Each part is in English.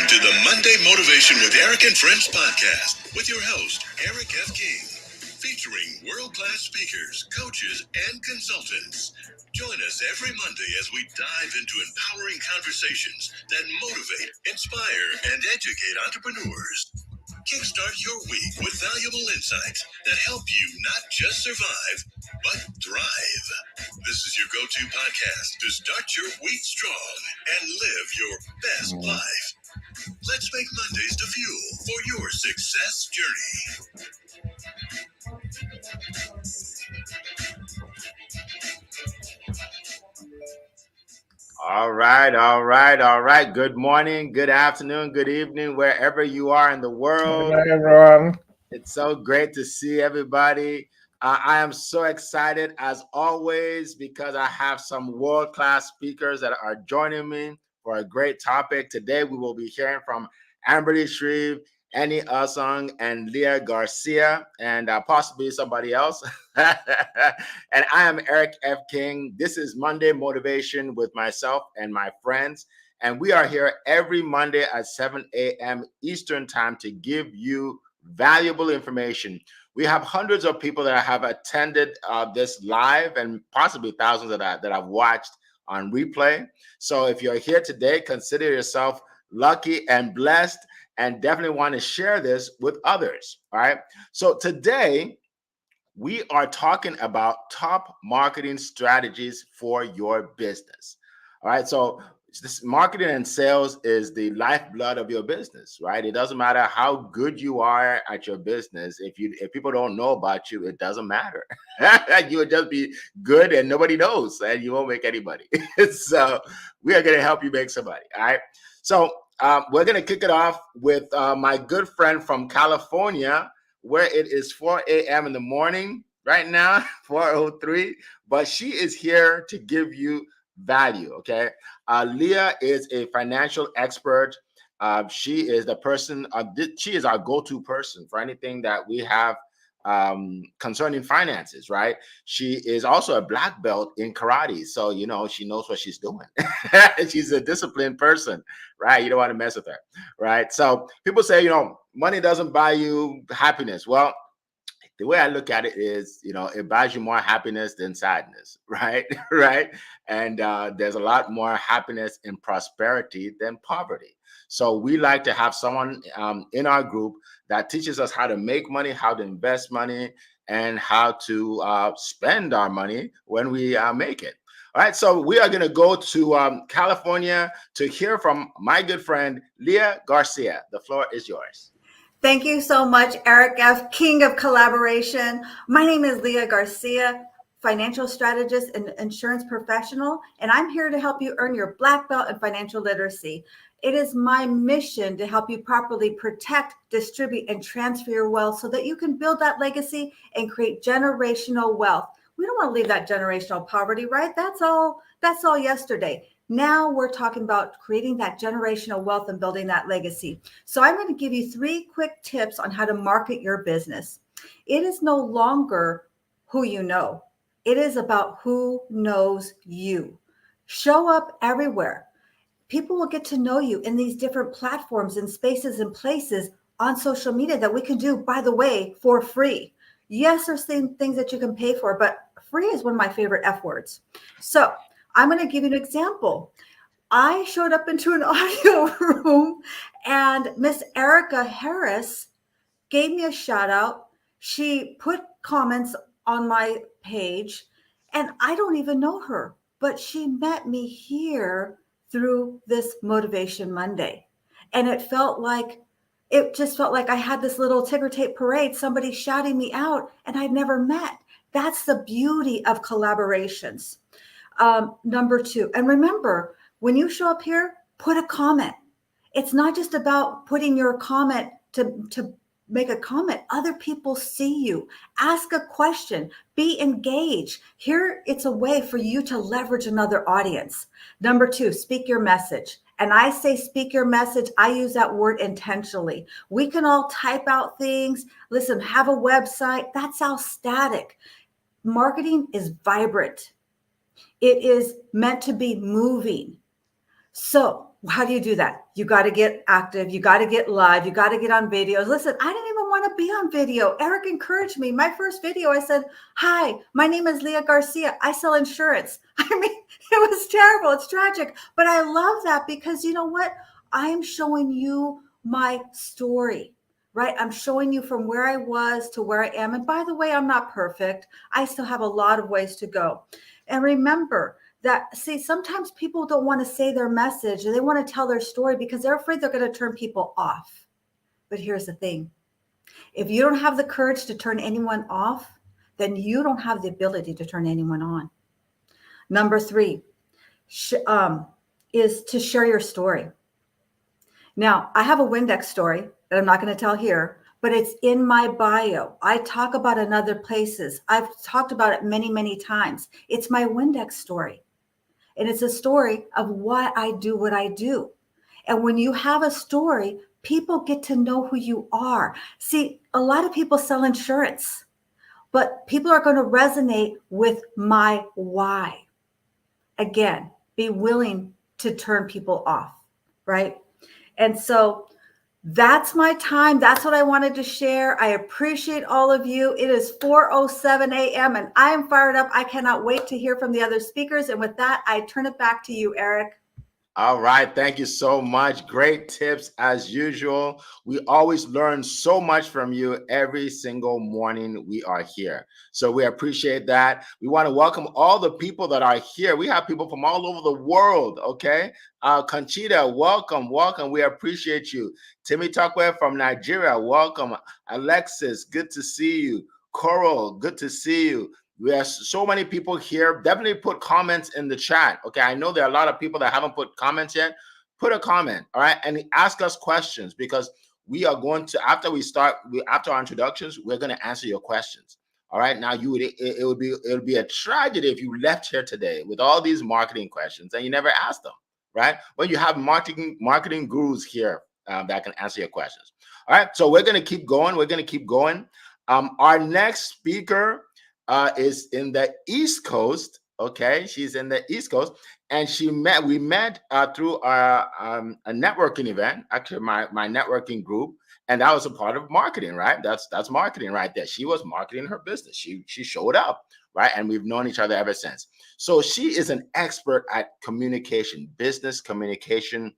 to the Monday Motivation with Eric and Friends podcast with your host, Eric F. King, featuring world-class speakers, coaches, and consultants. Join us every Monday as we dive into empowering conversations that motivate, inspire, and educate entrepreneurs. Kickstart your week with valuable insights that help you not just survive, but thrive. This is your go-to podcast to start your week strong and live your best life. Let's make Mondays the fuel for your success journey. All right. Good morning, good afternoon, good evening, wherever you are in the world. Hello, everyone. It's so great to see everybody. I am so excited as always because I have some world-class speakers that are joining me for a great topic. Today, we will be hearing from Amberly Shreve, Annie Usong, and Leah Garcia, and possibly somebody else. And I am Eric F. King. This is Monday Motivation with myself and my friends. And we are here every Monday at 7 a.m. Eastern Time to give you valuable information. We have hundreds of people that have attended this live and possibly thousands that I've watched on replay. So if you're here today, consider yourself lucky and blessed and definitely want to share this with others. All right. So today we are talking about top marketing strategies for your business. All right. So this marketing and sales is the lifeblood of your business, right? It doesn't matter how good you are at your business. If people don't know about you, it doesn't matter. You would just be good and nobody knows, and you won't make any money. So we are going to help you make some money. All right. So we're going to kick it off with my good friend from California, where it is 4 a.m. in the morning right now, 4:03. But she is here to give you value. Okay. Leah is a financial expert. She is the person, she is our go-to person for anything that we have concerning finances, right? She is also a black belt in karate. So, she knows what she's doing. She's a disciplined person, right? You don't want to mess with her, right? So people say, money doesn't buy you happiness. Well, the way I look at it is, it buys you more happiness than sadness, right? Right. And there's a lot more happiness and prosperity than poverty. So we like to have someone in our group that teaches us how to make money, how to invest money, and how to spend our money when we make it. All right. So we are going to go to California to hear from my good friend, Leah Garcia. The floor is yours. Thank you so much, Eric F., King of Collaboration. My name is Leah Garcia, financial strategist and insurance professional, and I'm here to help you earn your black belt in financial literacy. It is my mission to help you properly protect, distribute, and transfer your wealth so that you can build that legacy and create generational wealth. We don't want to leave that generational poverty, right? That's all yesterday. Now we're talking about creating that generational wealth and building that legacy. So I'm going to give you 3 quick tips on how to market your business. It is no longer who you know. It is about who knows you. Show up everywhere. People will get to know you in these different platforms and spaces and places on social media that we can do, by the way, for free. Yes, there's things that you can pay for, but free is one of my favorite F words. So I'm going to give you an example. I showed up into an audio room and Miss Erica Harris gave me a shout out. She put comments on my page and I don't even know her, but she met me here through this Motivation Monday. And it just felt like I had this little ticker tape parade, somebody shouting me out and I'd never met. That's the beauty of collaborations. Number 2, and remember, when you show up here, put a comment. It's not just about putting your comment to make a comment. Other people see you. Ask a question. Be engaged. Here, it's a way for you to leverage another audience. Number 2, speak your message. And I say speak your message. I use that word intentionally. We can all type out things. Listen, have a website. That's all static. Marketing is vibrant. It is meant to be moving. So How do you do that? You got to get active. You got to get live. You got to get on videos. Listen, I didn't even want to be on video. Eric encouraged me. My first video, I said, "Hi, my name is Leah Garcia. I sell insurance." I mean, it was terrible. It's tragic. But I love that because you know what? I am showing you my story, right? I'm showing you from where I was to where I am. And by the way, I'm not perfect. I still have a lot of ways to go. And remember, that see, sometimes people don't want to say their message and they want to tell their story because they're afraid they're going to turn people off. But here's the thing. If you don't have the courage to turn anyone off, then you don't have the ability to turn anyone on. Number 3 is to share your story. Now, I have a Windex story that I'm not going to tell here, but it's in my bio. I talk about it in other places. I've talked about it many, many times. It's my Windex story. And it's a story of why I do what I do. And when you have a story, people get to know who you are. See, a lot of people sell insurance, but people are going to resonate with my why. Again, be willing to turn people off, right? And so that's my time. That's what I wanted to share. I appreciate all of you. It is 4:07 a.m. and I am fired up. I cannot wait to hear from the other speakers. And with that, I turn it back to you, Eric. All right. Thank you so much. Great tips as usual. We always learn so much from you every single morning we are here. So we appreciate that. We want to welcome all the people that are here. We have people from all over the world. Okay. Conchita, welcome. Welcome. We appreciate you. Timmy Tukwe from Nigeria. Welcome. Alexis, good to see you. Coral, good to see you. We have so many people here. Definitely put comments in the chat. Okay, I know there are a lot of people that haven't put comments yet. Put a comment, all right, and ask us questions because we are going to, after our introductions, we're going to answer your questions. All right, now it would be a tragedy if you left here today with all these marketing questions and you never asked them, right? Well, you have marketing gurus here that can answer your questions. All right, so we're going to keep going. We're going to keep going. Our next speaker is in the East Coast. Okay, she's in the East Coast, and we met through a networking event. Actually, my networking group, and that was a part of marketing, right? That's marketing right there. She was marketing her business. She showed up, right? And we've known each other ever since. So she is an expert at communication, business communication.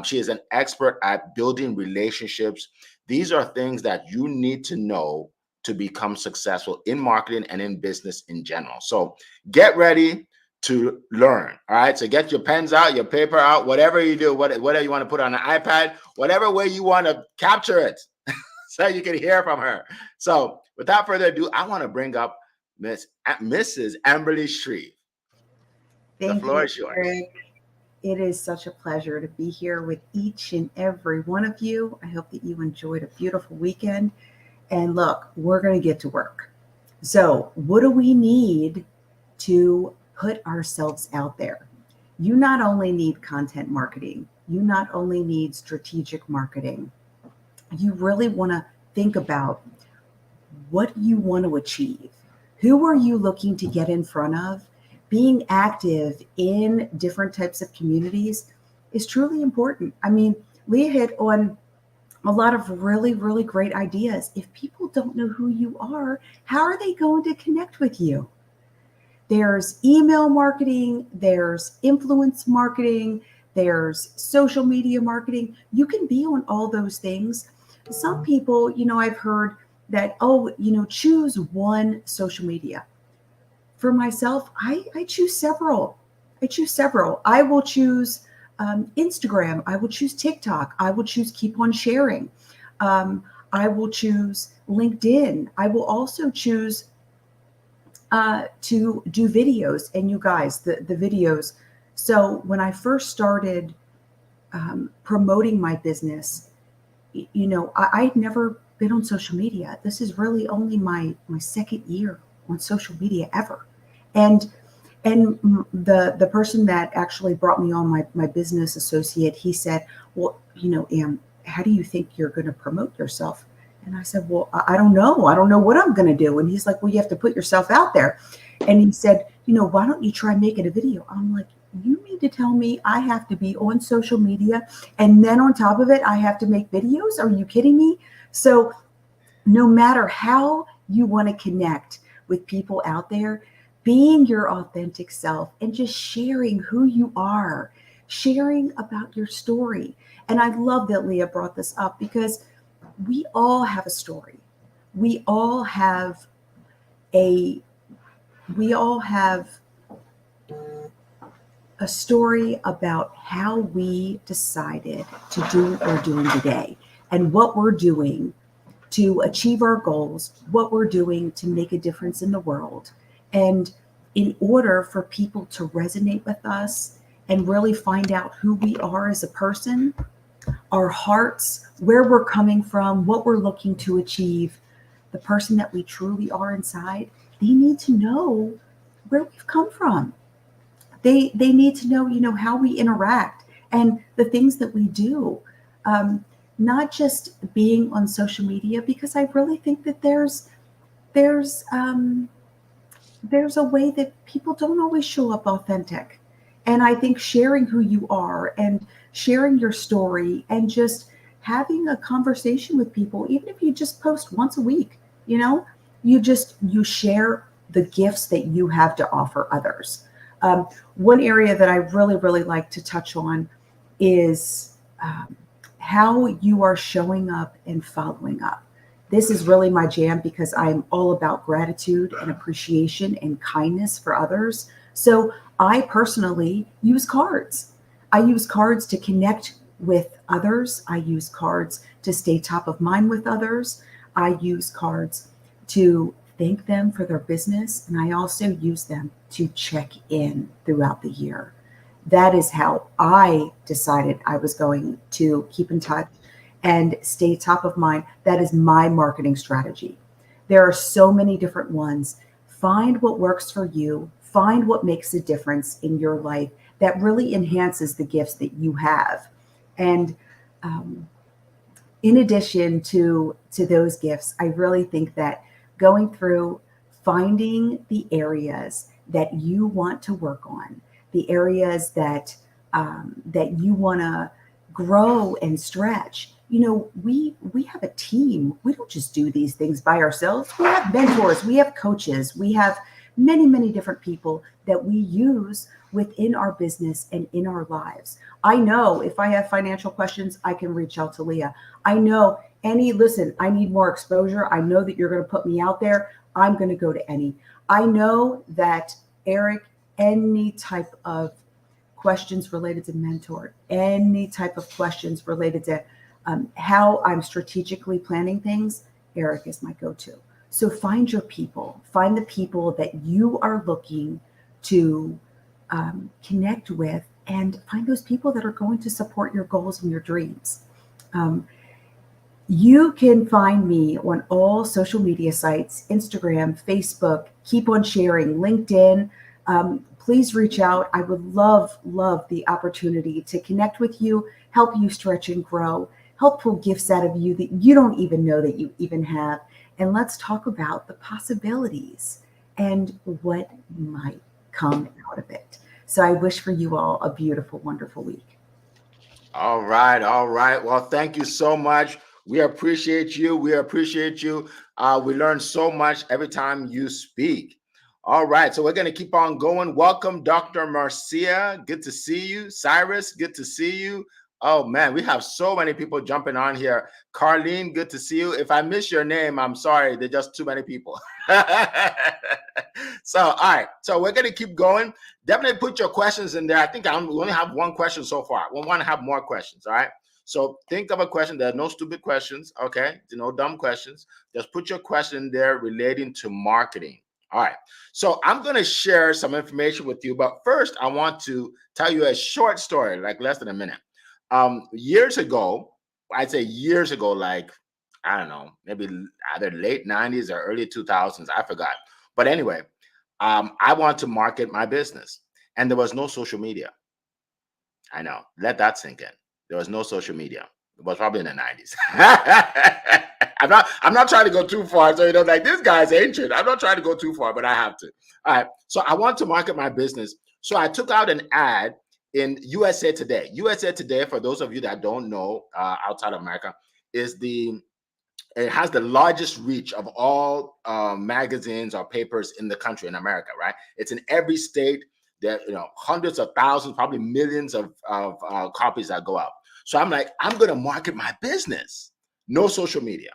She is an expert at building relationships. These are things that you need to know to become successful in marketing and in business in general. So get ready to learn. All right. So get your pens out, your paper out, whatever you do, whatever you want to put on an iPad, whatever way you want to capture it so you can hear from her. So without further ado, I want to bring up Mrs. Amberly Shreve. The floor is yours. Eric. It is such a pleasure to be here with each and every one of you. I hope that you enjoyed a beautiful weekend. And look, we're going to get to work. So what do we need to put ourselves out there? You not only need content marketing, you not only need strategic marketing, you really want to think about what you want to achieve. Who are you looking to get in front of? Being active in different types of communities is truly important. I mean, Leah hit on a lot of really, really great ideas. If people don't know who you are, how are they going to connect with you? There's email marketing, there's influence marketing, there's social media marketing. You can be on all those things. Some people, I've heard that, choose one social media. For myself, I choose several. I will choose Instagram. I will choose TikTok. I will choose Keep On Sharing. I will choose LinkedIn. I will also choose to do videos. And you guys, the videos. So when I first started promoting my business, I'd never been on social media. This is really only my second year on social media ever. And the person that actually brought me on, my business associate, he said, well, Am, how do you think you're going to promote yourself? And I said, well, I don't know. I don't know what I'm going to do. And he's like, well, you have to put yourself out there. And he said, why don't you try making a video? I'm like, you mean mean to tell me I have to be on social media and then on top of it, I have to make videos? Are you kidding me? So no matter how you want to connect with people out there, being your authentic self and just sharing who you are, sharing about your story. And I love that Leah brought this up because we all have a story. We all have a story about how we decided to do what we're doing today and what we're doing to achieve our goals, what we're doing to make a difference in the world. And in order for people to resonate with us and really find out who we are as a person, our hearts, where we're coming from, what we're looking to achieve, the person that we truly are inside, they need to know where we've come from. They need to know, how we interact and the things that we do. Not just being on social media, because I really think that there's a way that people don't always show up authentic. And I think sharing who you are and sharing your story and just having a conversation with people, even if you just post once a week, you share the gifts that you have to offer others. One area that I really, really like to touch on is how you are showing up and following up. This is really my jam because I'm all about gratitude and appreciation and kindness for others. So I personally use cards. I use cards to connect with others. I use cards to stay top of mind with others. I use cards to thank them for their business. And I also use them to check in throughout the year. That is how I decided I was going to keep in touch and stay top of mind. That is my marketing strategy. There are so many different ones. Find what works for you. Find what makes a difference in your life that really enhances the gifts that you have. And in addition to those gifts, I really think that going through finding the areas that you want to work on, the areas that you want to grow and stretch. We have a team. We don't just do these things by ourselves. We have mentors, we have coaches, we have many, many different people that we use within our business and in our lives. I know if I have financial questions, I can reach out to Leah. I know I need more exposure. I know that you're going to put me out there. I'm going to go to Annie. I know that Eric, any type of questions related to mentor, any type of questions related to how I'm strategically planning things, Eric is my go-to. So find your people, find the people that you are looking to connect with, and find those people that are going to support your goals and your dreams. You can find me on all social media sites, Instagram, Facebook, keep on sharing, LinkedIn. Please reach out. I would love the opportunity to connect with you, help you stretch and grow, help pull gifts out of you that you don't even know that you even have. And let's talk about the possibilities and what might come out of it. So I wish for you all a beautiful, wonderful week. All right. Well, thank you so much. We appreciate you. We learn so much every time you speak. All right. So we're going to keep on going. Welcome, Dr. Marcia. Good to see you. Cyrus, good to see you. Oh, man, we have so many people jumping on here. Carlene, good to see you. If I miss your name, I'm sorry. There's just too many people. So, all right. So we're going to keep going. Definitely put your questions in there. I think we only have one question so far. We want to have more questions. All right. So think of a question. There are no stupid questions. Okay. No dumb questions. Just put your question there relating to marketing. All right. So I'm going to share some information with you. But first, I want to tell you a short story, like less than a minute. Years ago, I'd say years ago, like, I don't know, maybe either late 90s or early 2000s. I forgot. But anyway, I wanted to market my business, and there was no social media. I know. Let that sink in. There was no social media. It was probably in the 90s. I'm not trying to go too far. So, like, this guy's ancient. I'm not trying to go too far, but I have to. All right. So I want to market my business. So I took out an ad in USA Today. USA Today, for those of you that don't know, outside of America, it has the largest reach of all magazines or papers in the country, in America, right? It's in every state. There, hundreds of thousands, probably millions of copies that go out. So I'm like, I'm going to market my business. No social media,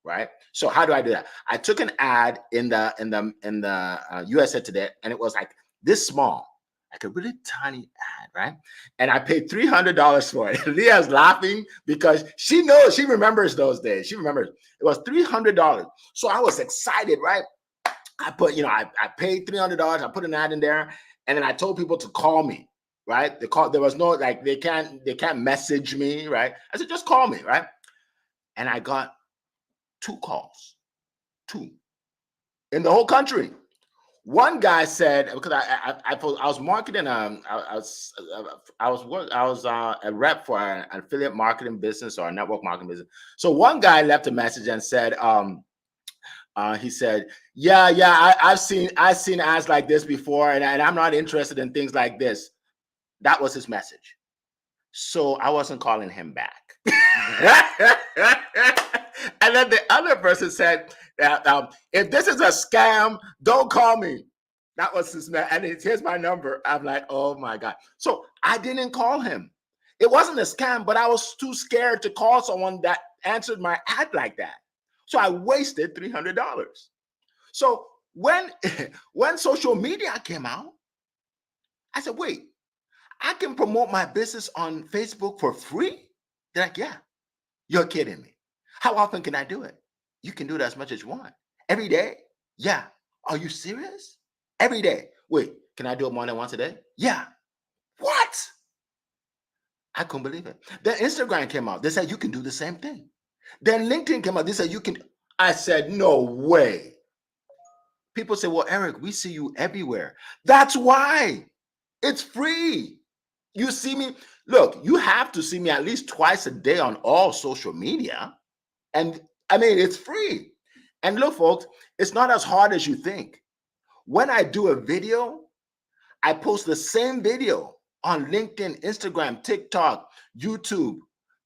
right? So how do I do that? I took an ad in the USA Today, and it was like this small, like a really tiny ad, right? And I paid $300 for it. Leah's laughing because she knows, she remembers those days. She remembers it was $300. So I was excited, right? I put, I paid $300. I put an ad in there, and then I told people to call me, right? There was no, like, they can't message me, right? I said, just call me, right? And I got 2 calls, 2 in the whole country. One guy said, because I was marketing, I was a rep for an affiliate marketing business or a network marketing business. So one guy left a message and said, he said, yeah, I've seen ads like this before, and I'm not interested in things like this. That was his message. So I wasn't calling him back. And then the other person said, if this is a scam, don't call me. That was his man. And here's my number. I'm like, oh my God. So I didn't call him. It wasn't a scam, but I was too scared to call someone that answered my ad like that. So I wasted $300. So when social media came out, I said, wait, I can promote my business on Facebook for free? They're like, yeah, you're kidding me. How often can I do it? You can do it as much as you want. Every day? Yeah. Are you serious? Every day. Wait, can I do it more than once a day? Yeah. What? I couldn't believe it. Then Instagram came out. They said, you can do the same thing. Then LinkedIn came out. They said, you can. I said, no way. People say, well, Eric, we see you everywhere. That's why. It's free. You see me. Look, you have to see me at least twice a day on all social media. And I mean, it's free. And look, folks, it's not as hard as you think. When I do a video, I post the same video on LinkedIn, Instagram, TikTok, YouTube.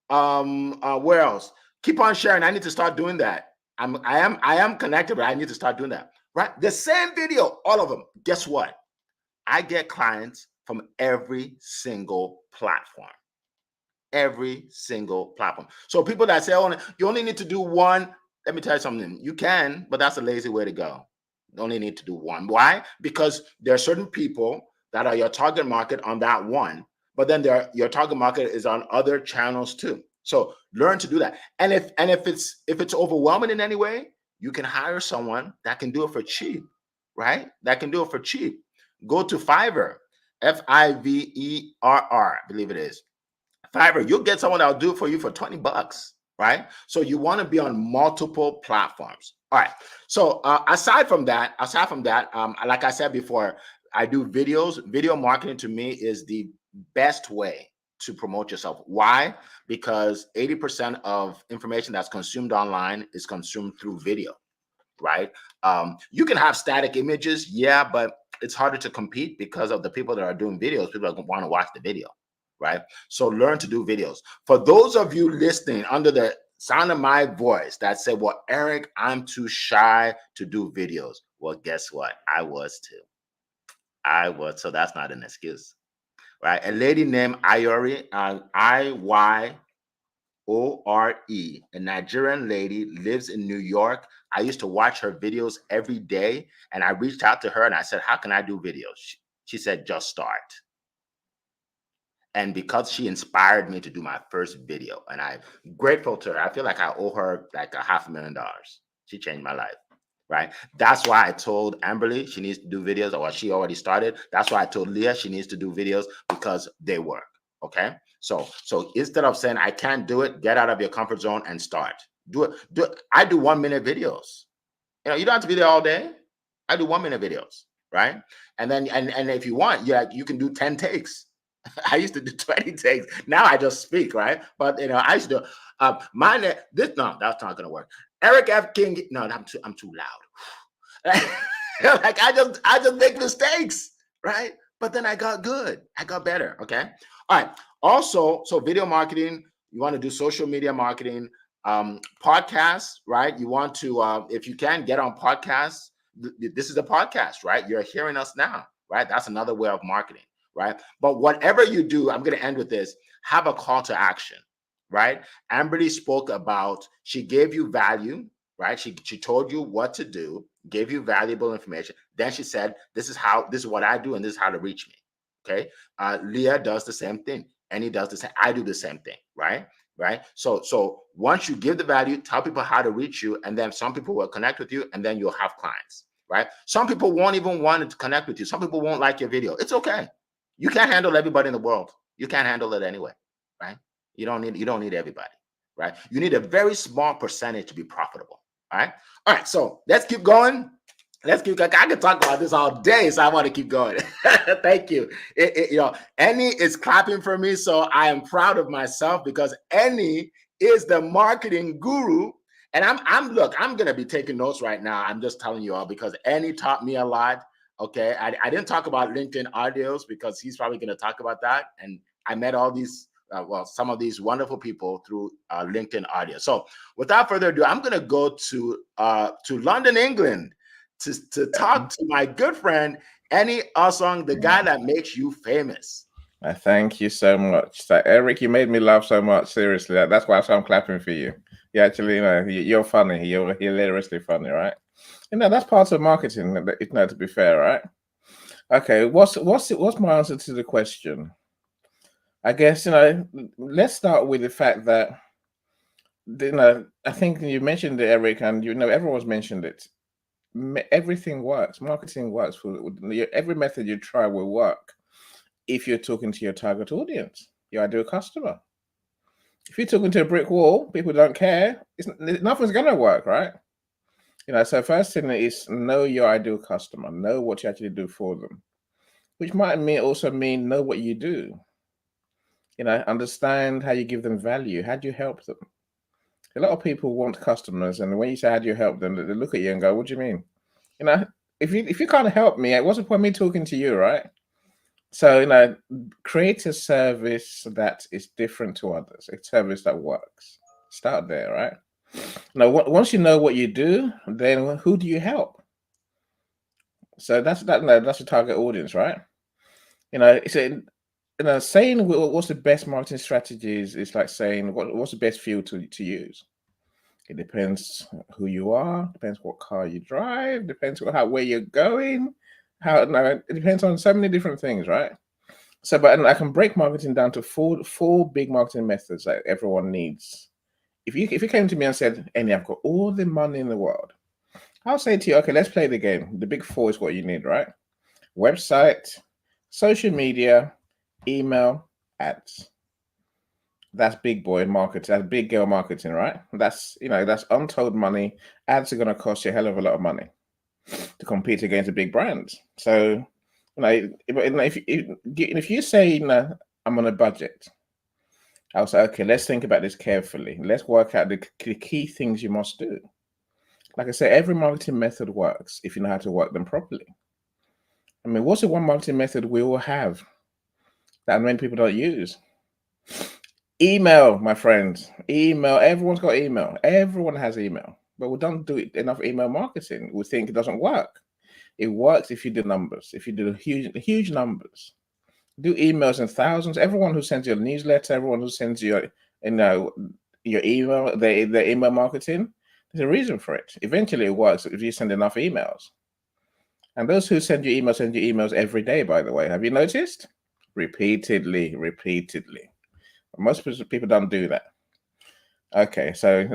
Where else? Keep on sharing. I need to start doing that. I am connected, but I need to start doing that. Right? The same video, all of them. Guess what? I get clients from every single platform. Every single platform. So people that say, oh, you only need to do one, let me tell you something. You can, but that's a lazy way to go. You only need to do one. Why? Because there are certain people that are your target market on that one, but then your target market is on other channels too. So learn to do that. And if it's overwhelming in any way, you can hire someone that can do it for cheap, right? That can do it for cheap. Go to Fiverr, Fiverr, I believe it is. Fiverr, you'll get someone that'll do it for you for $20, right? So you want to be on multiple platforms. All right. So aside from that, like I said before, I do videos. Video marketing to me is the best way to promote yourself. Why? Because 80% of information that's consumed online is consumed through video, right? You can have static images, yeah, but it's harder to compete because of the people that are doing videos. People want to watch the video, right? So learn to do videos. For those of you listening under the sound of my voice that say, well, Eric, I'm too shy to do videos. Well, guess what? I was too. So that's not an excuse, right? A lady named Iyore, Iyore, a Nigerian lady, lives in New York. I used to watch her videos every day, and I reached out to her and I said, how can I do videos? She said, just start. And because she inspired me to do my first video, and I'm grateful to her, I feel like I owe her like $500,000. She changed my life, right? That's why I told Amberly she needs to do videos, or she already started. That's why I told Leah she needs to do videos, because they work, okay? So instead of saying I can't do it, get out of your comfort zone and start. Do it. I do 1-minute videos. You don't have to be there all day. I do 1-minute videos, right? And then and if you want, you can do 10 takes. I used to do 20 takes. Now I just speak, right? But I used to do that's not gonna work. Eric F. King, no, I'm too loud. Like I just make mistakes, right? but then I got good. I got better. Okay. All right. Also, so video marketing, you want to do social media marketing, podcasts, right? You want to, if you can, get on podcasts. This is a podcast, right? You're hearing us now, right? That's another way of marketing, right? But whatever you do, I'm going to end with this, have a call to action, right? Amberly spoke about, she gave you value, right? She told you what to do, gave you valuable information. Then she said, this is what I do, and this is how to reach me. Okay. Leah does the same thing. Annie does the same. I do the same thing, right? Right. So once you give the value, tell people how to reach you, and then some people will connect with you, and then you'll have clients, right? Some people won't even want to connect with you. Some people won't like your video. It's okay. You can't handle everybody in the world. You can't handle it anyway, right? You don't need everybody, right? You need a very small percentage to be profitable. All right. All right. So let's keep going. I can talk about this all day, so I want to keep going. Thank you. Annie is clapping for me, so I am proud of myself because Annie is the marketing guru. And I'm going to be taking notes right now. I'm just telling you all because Annie taught me a lot. Okay. I didn't talk about LinkedIn audios because he's probably going to talk about that. And I met all these, some of these wonderful people through LinkedIn audio. So without further ado, I'm going to go to London, England, to talk to my good friend, Annie Osong, the guy that makes you famous. Thank you so much. So, Eric, you made me laugh so much. Seriously, that's why I'm clapping for you. You actually, you're funny. You're hilariously funny, right? That's part of marketing. To be fair, right? Okay, what's my answer to the question? I guess let's start with the fact that I think you mentioned it, Eric, and everyone's mentioned it. Everything works. Marketing works. Every method you try will work if you're talking to your target audience, your ideal customer. If you're talking to a brick wall, people don't care. Nothing's going to work, right? So first thing is know your ideal customer. Know what you actually do for them, which might also mean know what you do. Understand how you give them value. How do you help them? A lot of people want customers, and when you say how do you help them, they look at you and go, "What do you mean?" If you can't help me, what's the point of me talking to you, right? So create a service that is different to others, a service that works. Start there, right? Now, once you know what you do, then who do you help? So that's the target audience, right? Saying what's the best marketing strategies is like saying what's the best fuel to use. It depends who you are, depends what car you drive, depends where you're going. It depends on so many different things, right? So, but I can break marketing down to four big marketing methods that everyone needs. If you came to me and said, "Annie, I've got all the money in the world," I'll say to you, "Okay, let's play the game. The big four is what you need, right? Website, social media, email, ads." That's big boy marketing. That's big girl marketing, right? That's untold money. Ads are going to cost you a hell of a lot of money to compete against the big brands. So, if you say, I'm on a budget, I'll say, okay, let's think about this carefully. Let's work out the key things you must do. Like I say, every marketing method works if you know how to work them properly. What's the one marketing method we all have that many people don't use? Email, my friends. Email. Everyone's got email. Everyone has email. But we don't do enough email marketing. We think it doesn't work. It works if you do numbers. If you do huge numbers. Do emails in thousands. Everyone who sends you a newsletter, everyone who sends you your email, their email marketing, there's a reason for it. Eventually it works if you send enough emails. And those who send you emails every day, by the way. Have you noticed? Repeatedly. Most people don't do that. Okay, so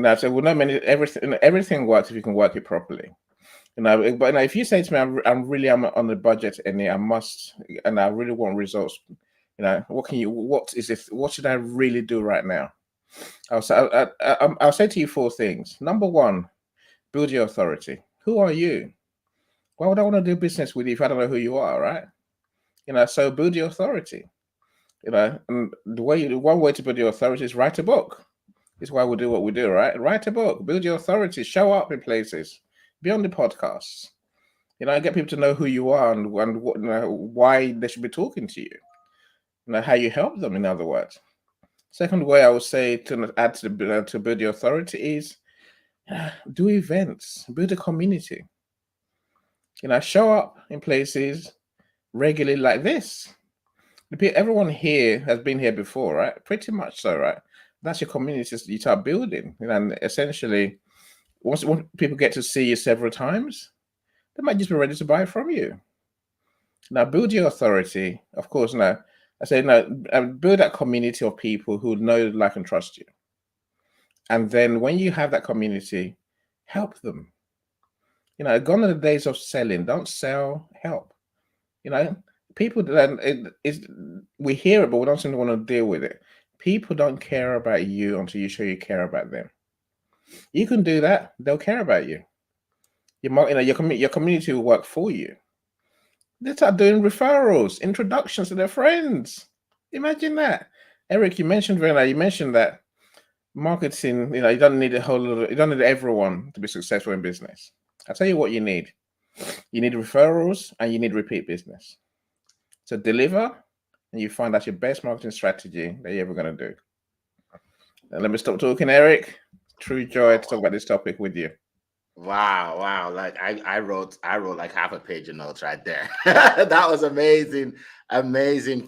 everything works if you can work it properly. But if you say to me, I'm on a budget, and I really want results. What should I really do right now? I'll say to you four things. Number one, build your authority. Who are you? Why would I want to do business with you if I don't know who you are, right? So build your authority. And one way to build your authority is write a book. It's why we do what we do, right? Write a book, build your authority, show up in places, be on the podcasts. Get people to know who you are and what, why they should be talking to you. How you help them, in other words. Second way I would say to add to build your authority is do events, build a community. Show up in places regularly like this. Everyone here has been here before, right? Pretty much so, right? That's your community you start building. And essentially, once people get to see you several times, they might just be ready to buy from you. Now, build your authority. Of course, now, I say, build that community of people who know, like, and trust you. And then when you have that community, help them. Gone are the days of selling. Don't sell, help. People we hear it, but we don't seem to want to deal with it. People don't care about you until you show you care about them. You can do that; they'll care about you. Your community will work for you. They start doing referrals, introductions to their friends. Imagine that, Eric. You mentioned that marketing. You don't need you don't need everyone to be successful in business. I'll tell you what you need. You need referrals and you need repeat business. So deliver, and you find that's your best marketing strategy that you're ever going to do. And let me stop talking, Eric. True joy to talk about this topic with you. Wow. Like I wrote like half a page of notes right there. That was amazing,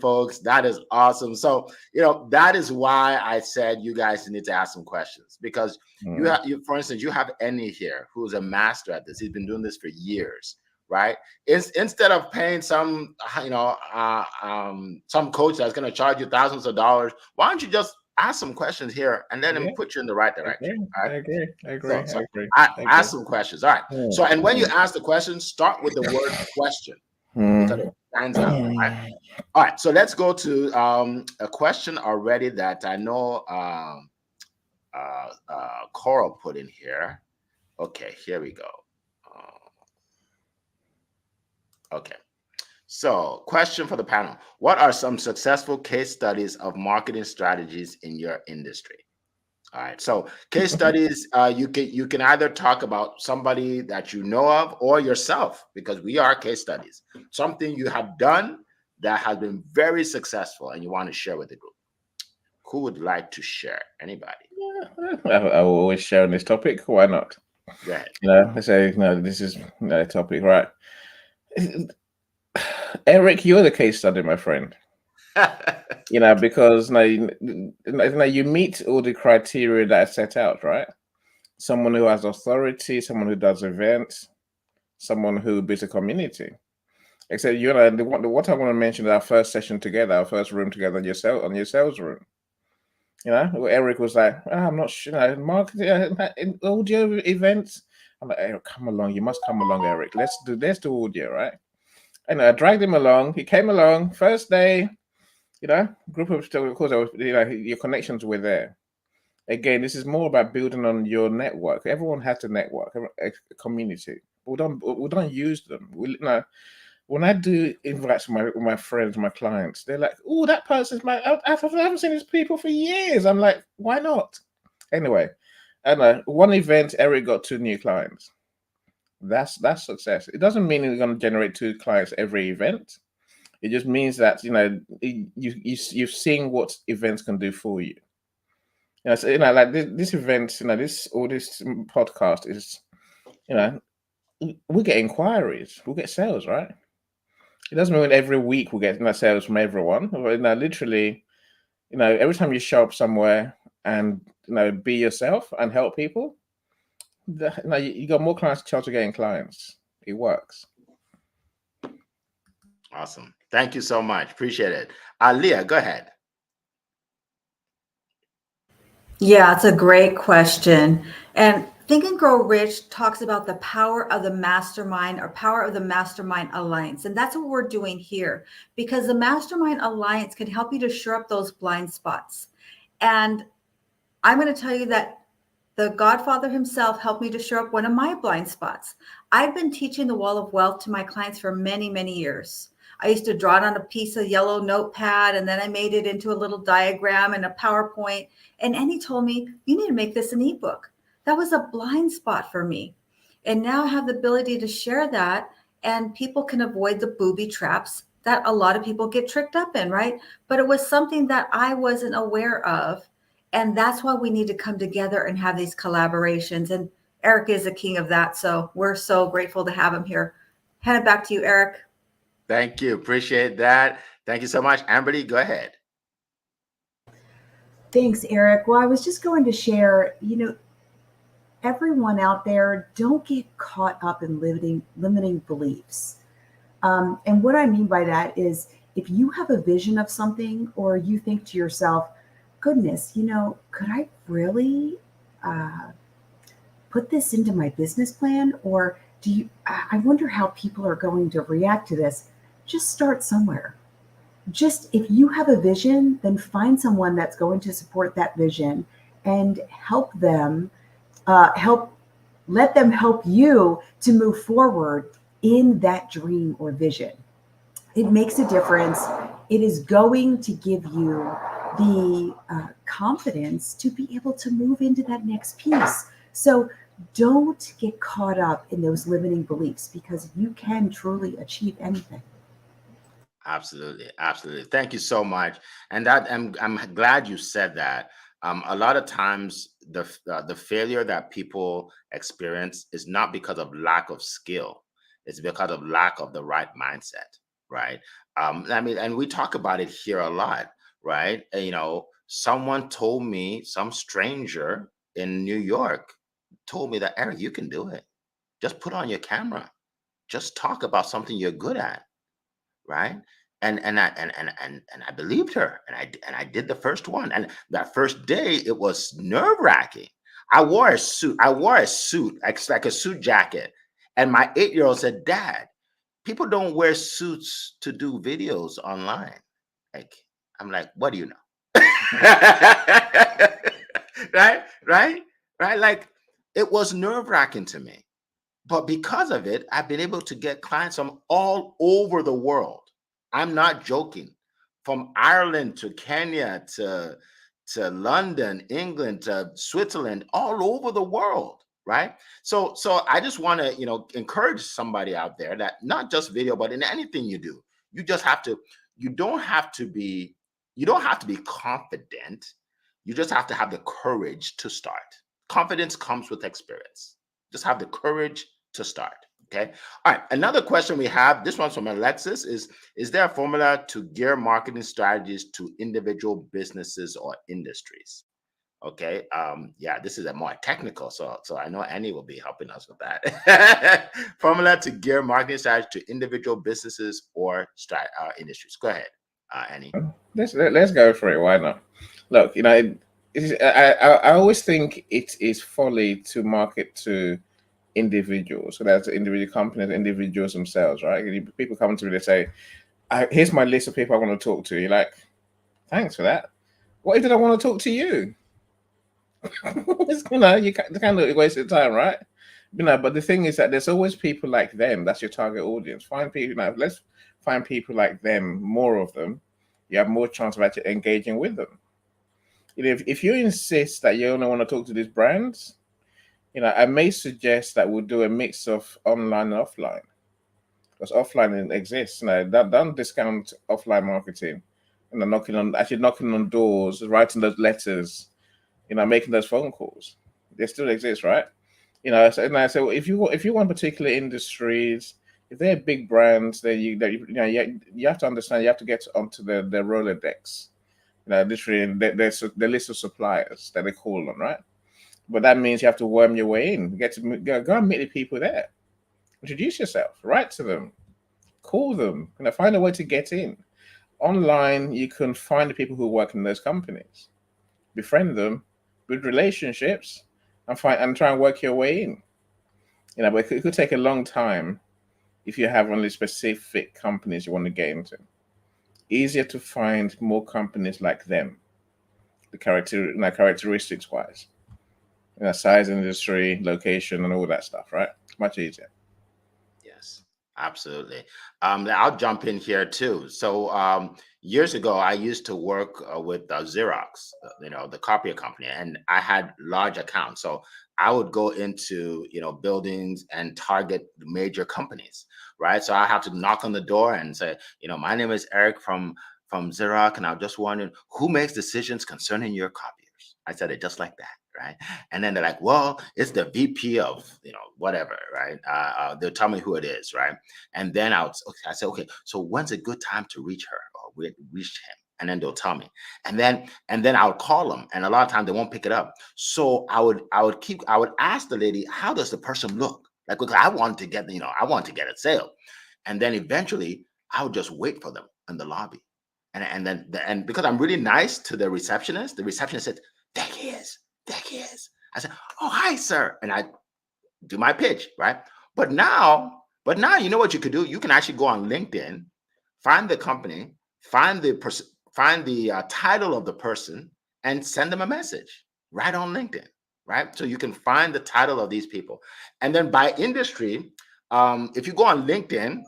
folks. That is awesome. So, that is why I said you guys need to ask some questions, because for instance, you have Ennie here, who's a master at this. He's been doing this for years, right? Instead of paying some, some coach that's going to charge you thousands of dollars, why don't you just ask some questions here and then put you in the right direction? I agree. So ask some questions. All right. So, and when you ask the question, start with the word question. Because it stands out, right? All right. So let's go to a question already that I know Coral put in here. Okay, here we go. Okay. So, question for the panel. What are some successful case studies of marketing strategies in your industry? All right. So, case studies, you can either talk about somebody that you know of or yourself, because we are case studies. Something you have done that has been very successful and you want to share with the group. Who would like to share? Anybody? I will always share on this topic. Why not? Go ahead. I say, this is a topic, right? Eric, you're the case study, my friend. Because now you meet all the criteria that are set out, right? Someone who has authority, someone who does events, someone who builds a community. Except what I want to mention is our first session together, our first room together on your sales room. Eric was like, I'm not sure, marketing, audio events. I'm like, Eric, come along. You must come along, Eric. Let's do audio, right? And I dragged him along. He came along first day. Group of, of course, your connections were there. Again, this is more about building on your network. Everyone has a network, a community. We don't use them. When I do invites with my friends, my clients, they're like, "Oh, that person's I haven't seen these people for years." I'm like, "Why not?" Anyway, and one event, Eric got 2 new clients. That's success. It doesn't mean you're going to generate 2 clients every event. It just means that you've seen what events can do for you. So like this event, this podcast is, we get inquiries, we get sales, right? It doesn't mean every week we get sales from everyone. Literally, every time you show up somewhere and be yourself and help people, you got more clients, chance of getting clients. It works. Awesome. Thank you so much. Appreciate it. Leah, go ahead. Yeah, it's a great question. And Think and Grow Rich talks about the power of the mastermind, or power of the mastermind alliance. And that's what we're doing here, because the mastermind alliance can help you to shore up those blind spots. And I'm going to tell you that the Godfather himself helped me to shore up one of my blind spots. I've been teaching the Wall of Wealth to my clients for many, many years. I used to draw it on a piece of yellow notepad, and then I made it into a little diagram and a PowerPoint. And Ennie told me, you need to make this an ebook. That was a blind spot for me. And now I have the ability to share that and people can avoid the booby traps that a lot of people get tricked up in, right? But it was something that I wasn't aware of. And that's why we need to come together and have these collaborations. And Eric is the king of that. So we're so grateful to have him here. Hand it back to you, Eric. Thank you. Appreciate that. Thank you so much. Amberly, go ahead. Thanks, Eric. Well, I was just going to share, everyone out there, don't get caught up in limiting beliefs. And what I mean by that is if you have a vision of something or you think to yourself, goodness, could I really put this into my business plan? Or I wonder how people are going to react to this. Just start somewhere. Just if you have a vision, then find someone that's going to support that vision and help them, let them help you to move forward in that dream or vision. It makes a difference. It is going to give you the confidence to be able to move into that next piece. So don't get caught up in those limiting beliefs because you can truly achieve anything. Absolutely, absolutely. Thank you so much. And that I'm glad you said that. A lot of times, the failure that people experience is not because of lack of skill; it's because of lack of the right mindset, right? And we talk about it here a lot, right? Someone told me, some stranger in New York told me that, Eric, you can do it. Just put on your camera. Just talk about something you're good at, right? And I believed her, and I did the first one. And that first day, it was nerve-wracking. I wore a suit, like a suit jacket. And my 8-year-old said, Dad, people don't wear suits to do videos online. I'm like, what do you know? Right. Like, it was nerve-wracking to me. But because of it, I've been able to get clients from all over the world. I'm not joking. From Ireland to Kenya to London, England to Switzerland, all over the world, right? So I just want to, encourage somebody out there that not just video, but in anything you do, you don't have to be confident. You just have to have the courage to start. Confidence comes with experience. Just have the courage to start. Okay. All right. Another question we have, this one's from Alexis, is there a formula to gear marketing strategies to individual businesses or industries? Okay. Yeah, this is a more technical. So I know Annie will be helping us with that. Formula to gear marketing strategies to individual businesses or industries. Go ahead, Annie. Let's go for it. Why not? Look, I always think it is folly to market to individuals. So that's individual companies, individuals themselves, right? People come to me, they say, here's my list of people I want to talk to. You're like, thanks for that. What if they don't want to talk to you? You kind of wasted time, right? But the thing is that there's always people like them. That's your target audience. Find people, let's find people like them, more of them. You have more chance of actually engaging with them. If you insist that you only want to talk to these brands, I may suggest that we'll do a mix of online and offline, because offline exists. Don't discount offline marketing. Knocking on doors, writing those letters, making those phone calls. They still exist, right? So if you want particular industries, if they're big brands, then you have to understand, you have to get onto the Rolodex. Literally the list of suppliers that they call on, right? But that means you have to worm your way in. Go and meet the people there. Introduce yourself. Write to them. Call them. Find a way to get in. Online, you can find the people who work in those companies. Befriend them, build relationships, and try and work your way in. But it could take a long time if you have only specific companies you want to get into. Easier to find more companies like them, the characteristics wise. Size, industry, location, and all that stuff, right? Much easier. Yes, Absolutely. I'll jump in here too. So years ago, I used to work with Xerox, the copier company, and I had large accounts. So I would go into buildings and target major companies, right? So I have to knock on the door and say, my name is Eric from Xerox, and I'm just wondering who makes decisions concerning your copiers. I said it just like that. Right. And then they're like, well, it's the VP of, whatever. Right. They'll tell me who it is. Right. And then I said, okay, so when's a good time to reach her or reach him? And then they'll tell me. And then I'll call them. And a lot of times they won't pick it up. So I would ask the lady, how does the person look? Like, because I want to get a sale. And then eventually I would just wait for them in the lobby. And because I'm really nice to the receptionist said, there he is. There he is. I said, oh, hi, sir. And I do my pitch, right? But now, you know what you could do? You can actually go on LinkedIn, find the company, find the title of the person, and send them a message right on LinkedIn, right? So you can find the title of these people. And then by industry, if you go on LinkedIn,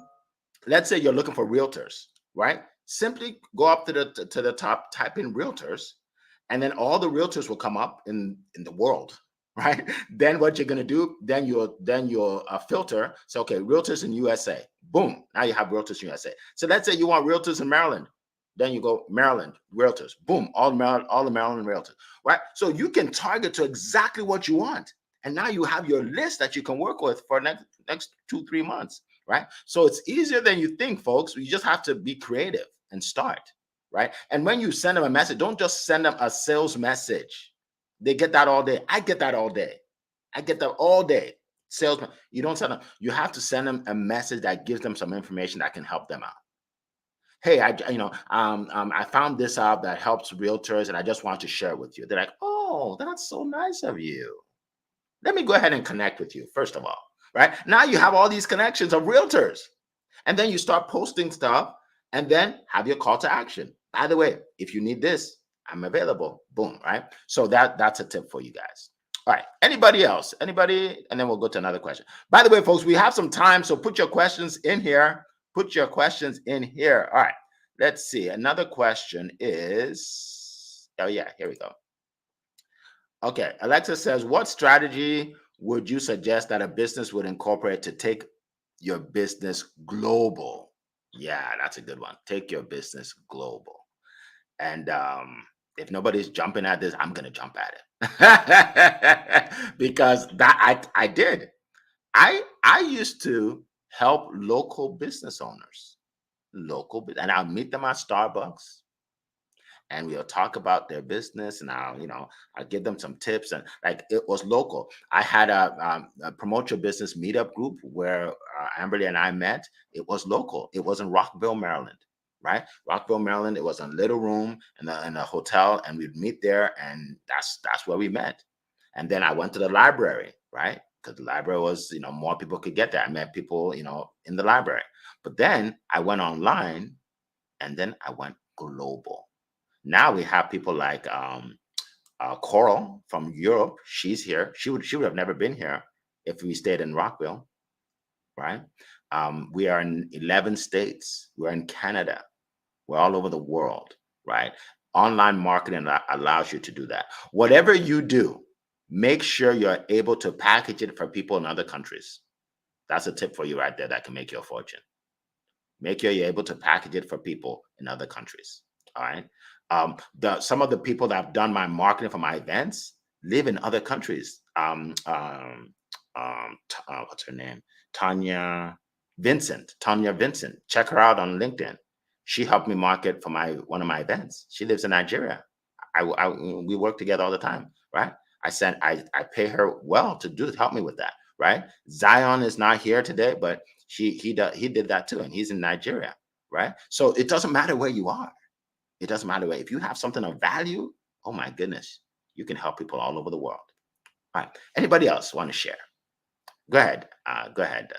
let's say you're looking for realtors, right? Simply go up to the top, type in realtors, and then all the realtors will come up in the world, right? Then what you're going to do, then you'll filter. So, okay, realtors in USA. Boom. Now you have realtors in USA. So let's say you want realtors in Maryland. Then you go Maryland realtors. Boom. All the Maryland realtors, right? So you can target to exactly what you want. And now you have your list that you can work with for next 2-3 months, right? So it's easier than you think, folks. You just have to be creative and start. Right. And when you send them a message, don't just send them a sales message. They get that all day. I get that all day. Salesman. You don't send them. You have to send them a message that gives them some information that can help them out. Hey, I found this out that helps realtors, and I just want to share it with you. They're like, oh, that's so nice of you. Let me go ahead and connect with you, first of all. Right. Now you have all these connections of realtors. And then you start posting stuff and then have your call to action. By the way, if you need this, I'm available. Boom, right? So that's a tip for you guys. All right. Anybody else? Anybody? And then we'll go to another question. By the way, folks, we have some time, so put your questions in here. All right. Let's see. Another question is, oh yeah, here we go. Okay. Alexa says, what strategy would you suggest that a business would incorporate to take your business global? Yeah, that's a good one. Take your business global. And if nobody's jumping at this, I'm going to jump at it. Because that I did. I used to help local business owners. And I'll meet them at Starbucks. And we'll talk about their business, and I'll give them some tips. And like, it was local. I had a promote your business meetup group where Amberly and I met. It was local. It was in Rockville, Maryland, right? Rockville, Maryland. It was a little room in a hotel, and we'd meet there, and that's where we met. And then I went to the library, right? Because the library was, more people could get there. I met people, in the library. But then I went online, and then I went global. Now we have people like Coral from Europe. She's here. She would have never been here if we stayed in Rockville, right? We are in 11 states. We're in Canada. We're all over the world, right? Online marketing allows you to do that. Whatever you do, make sure you're able to package it for people in other countries. That's a tip for you right there that can make you a fortune. Make sure you're able to package it for people in other countries. All right. Some of the people that have done my marketing for my events live in other countries. What's her name? Tanya Vincent. Check her out on LinkedIn. She helped me market for one of my events. She lives in Nigeria. We work together all the time, right? I pay her well to help me with that, right? Zion is not here today, but he did that too, and he's in Nigeria, right? So it doesn't matter where you are. It doesn't matter where. If you have something of value, oh my goodness, you can help people all over the world. All right. Anybody else want to share? Go ahead. Go ahead.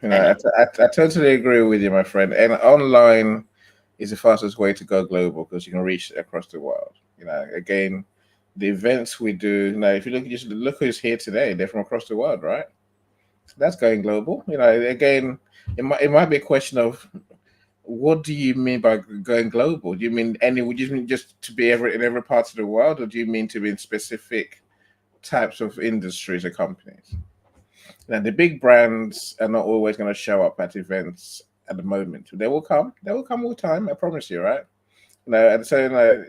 I totally agree with you, my friend. And online is the fastest way to go global because you can reach across the world. Again, the events we do. If you look who's here today, they're from across the world, right? So that's going global. Again, it might be a question of, what do you mean by going global? Do you mean would you mean just to be in every part of the world, or do you mean to be in specific types of industries or companies? Now, the big brands are not always going to show up at events at the moment. They will come. They will come with time. I promise you, right? And so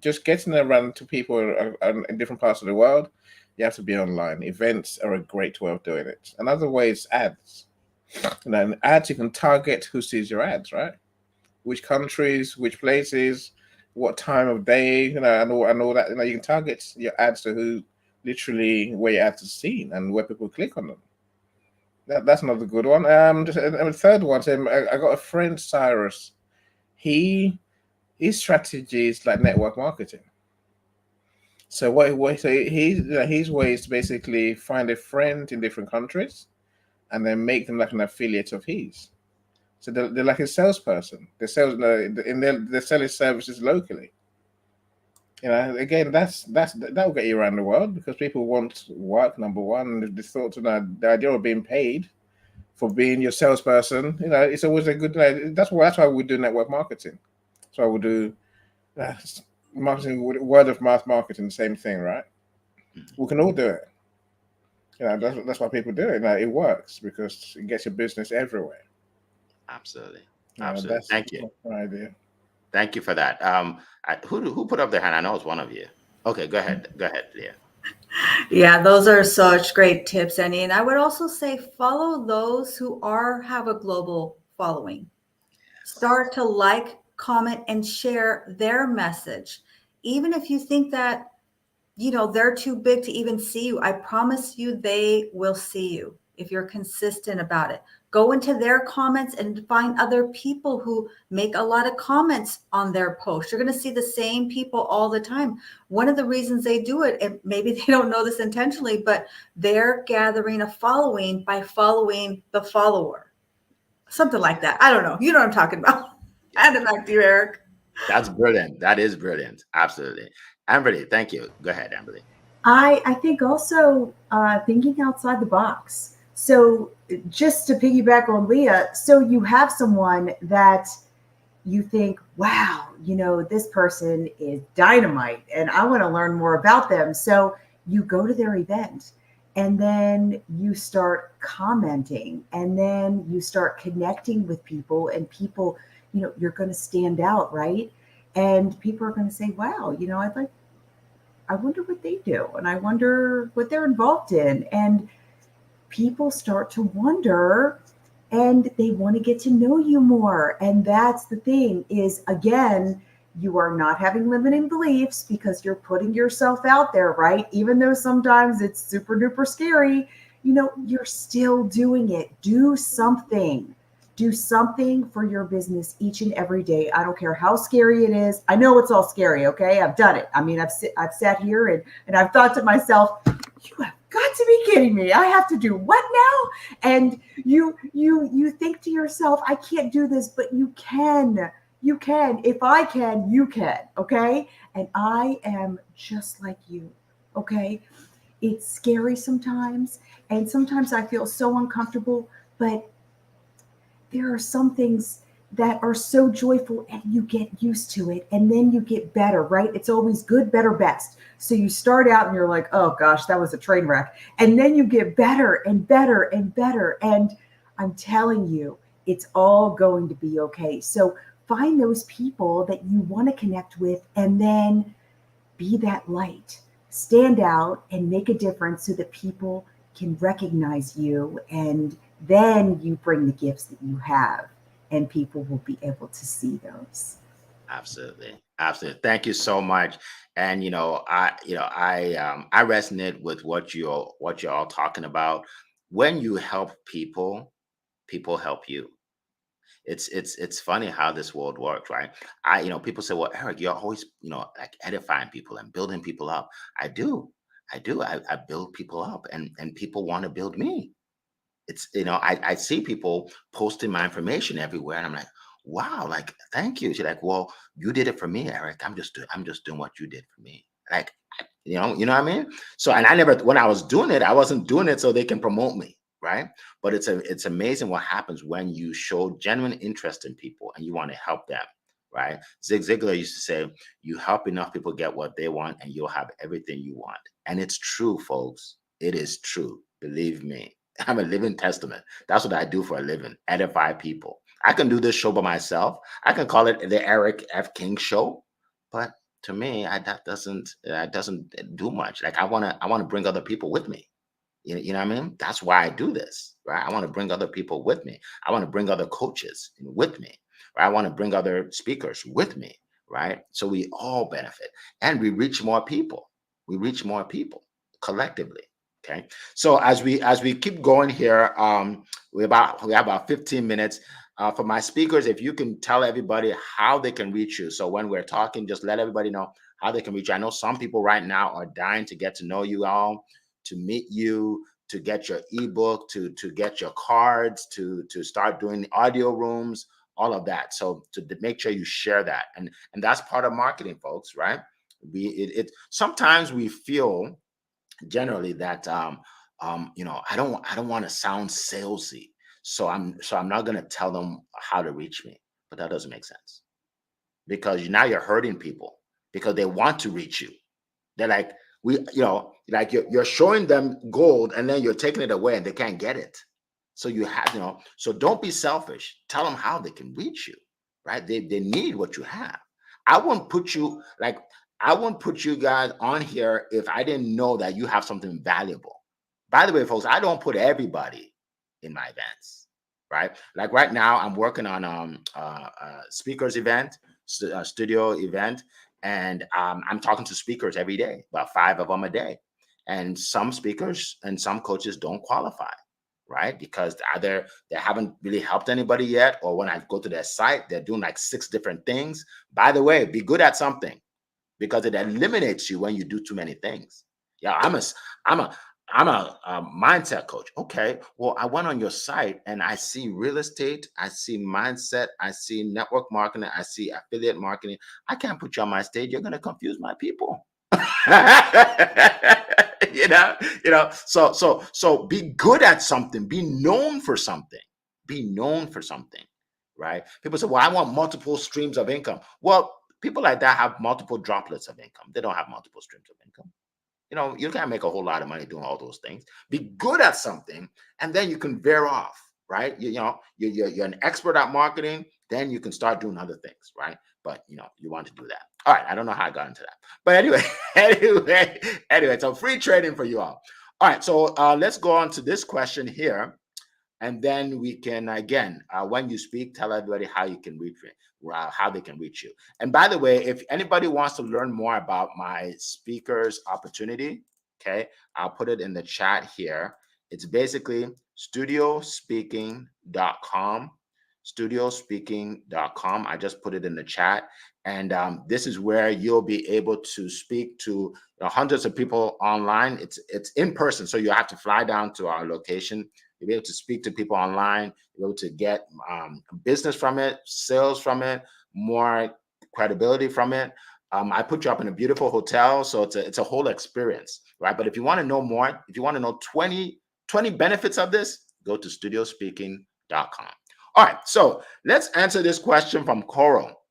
just getting around to people in different parts of the world, you have to be online. Events are a great way of doing it. Another way is ads. And ads, you can target who sees your ads, right? Which countries, which places, what time of day, and all that. You can target your ads to who literally where your ads are seen and where people click on them. That's another good one. The third one, I got a friend, Cyrus. His strategy is like network marketing. So his way is to basically find a friend in different countries and then make them like an affiliate of his. So they're like a salesperson. They sell his services locally. Again, that will get you around the world because people want work. Number one, the thought, the idea of being paid for being your salesperson. It's always a good. That's why we do network marketing. So I would do marketing, word of mouth marketing, the same thing, right? We can all do it. That's why people do it. It works because it gets your business everywhere. Absolutely. Thank you. My idea. Thank you for that. Who put up their hand? I know it's one of you. Okay, go ahead, Leah. Yeah, those are such great tips, Annie. And I would also say follow those who have a global following. Start to like, comment, and share their message. Even if you think that, they're too big to even see you, I promise you they will see you if you're consistent about it. Go into their comments and find other people who make a lot of comments on their posts. You're going to see the same people all the time. One of the reasons they do it, and maybe they don't know this intentionally, but they're gathering a following by following the follower. Something like that. I don't know. You know what I'm talking about. Hand it back to you, Eric. That's brilliant. That is brilliant. Absolutely. Amberly, thank you. Go ahead, Amberly. I think also thinking outside the box. So just to piggyback on Leah, so you have someone that you think, wow, this person is dynamite and I want to learn more about them. So you go to their event and then you start commenting and then you start connecting with people and people, you're going to stand out, right? And people are going to say, wow, I wonder what they do. And I wonder what they're involved in. And people start to wonder and they want to get to know you more. And that's the thing is, again, you are not having limiting beliefs because you're putting yourself out there, right? Even though sometimes it's super duper scary, you're still doing it. Do something for your business each and every day. I don't care how scary it is. I know it's all scary. Okay. I've done it. I mean, I've sat here and I've thought to myself, you have got to be kidding me. I have to do what now? And you think to yourself, I can't do this, but you can. You can. If I can, you can. Okay. And I am just like you. Okay. It's scary sometimes. And sometimes I feel so uncomfortable, but there are some things that are so joyful and you get used to it and then you get better, right? It's always good, better, best. So you start out and you're like, oh gosh, that was a train wreck. And then you get better and better and better. And I'm telling you, it's all going to be okay. So find those people that you want to connect with and then be that light. Stand out and make a difference so that people can recognize you, and then you bring the gifts that you have and people will be able to see those. Absolutely. Thank you so much. And I resonate with what you're all talking about. When you help people, people help you. It's funny how this world works, right? People say, well, Eric, you're always like edifying people and building people up. I do. I build people up, and people want to build me. It's I see people posting my information everywhere, and I'm like, wow, like, thank you. She's like, well, you did it for me, Eric. I'm just doing what you did for me. Like, you know what I mean? So, and when I was doing it, I wasn't doing it so they can promote me, right? But it's amazing what happens when you show genuine interest in people and you want to help them, right? Zig Ziglar used to say, you help enough people get what they want and you'll have everything you want. And it's true, folks. It is true. Believe me. I'm a living testament. That's what I do for a living, edify people. I can do this show by myself. I can call it the Eric F. King Show, but to me, that doesn't do much. Like I wanna bring other people with me. You know what I mean? That's why I do this, right? I want to bring other people with me. I want to bring other coaches with me, right? I want to bring other speakers with me, right? So we all benefit and we reach more people. We reach more people collectively. Okay. So as we keep going here, we have about 15 minutes. For my speakers, if you can tell everybody how they can reach you. So when we're talking, just let everybody know how they can reach you. I know some people right now are dying to get to know you all, to meet you, to get your ebook, to get your cards, to start doing audio rooms, all of that. So to make sure you share that, and that's part of marketing, folks, right? Sometimes we feel generally that I don't want to sound salesy, so I'm not going to tell them how to reach me, but that doesn't make sense because now you're hurting people because they want to reach you. They're like, like you're showing them gold and then you're taking it away and they can't get it. So you have, so don't be selfish. Tell them how they can reach you, right? They need what you have. I wouldn't put you guys on here if I didn't know that you have something valuable. By the way, folks, I don't put everybody in my events, right? Like right now, I'm working on a speakers event, studio event, and I'm talking to speakers every day, about 5 of them a day. And some speakers and some coaches don't qualify, right? Because either they haven't really helped anybody yet, or when I go to their site, they're doing like 6 different things. By the way, be good at something because it eliminates you when you do too many things. Yeah, I'm a mindset coach. Okay, well, I went on your site and I see real estate, I see mindset, I see network marketing, I see affiliate marketing. I can't put you on my stage. You're going to confuse my people. So be good at something. Be known for something. Be known for something, right? People say, well, I want multiple streams of income. Well, people like that have multiple droplets of income. They don't have multiple streams of income. You can't make a whole lot of money doing all those things. Be good at something, and then you can veer off, right? You're an expert at marketing, then you can start doing other things, right? But you want to do that. All right, I don't know how I got into that, but anyway, so free trading for you all. All right, so let's go on to this question here, and then we can again, when you speak, tell everybody how you can reach me. How they can reach you. And by the way, if anybody wants to learn more about my speakers opportunity, okay, I'll put it in the chat here. It's basically studiospeaking.com, studiospeaking.com. I just put it in the chat. And this is where you'll be able to speak to hundreds of people online. It's in person, so you have to fly down to our location. You'll be able to speak to people online. You'll be able to get business from it, sales from it, more credibility from it. I put you up in a beautiful hotel, so it's a whole experience, right? But if you want to know more, if you want to know 20 benefits of this, go to studiospeaking.com. All right, so let's answer this question from Coral.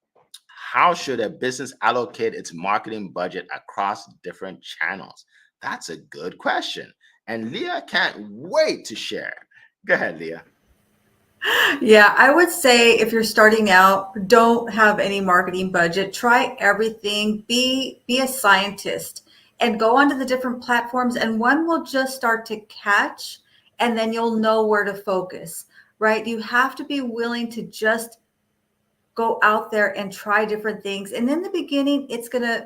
How should a business allocate its marketing budget across different channels? That's a good question. And Leah can't wait to share. Go ahead, Leah. Yeah, I would say if you're starting out, don't have any marketing budget. Try everything. Be a scientist and go onto the different platforms, and one will just start to catch, and then you'll know where to focus, right? You have to be willing to just go out there and try different things. And in the beginning,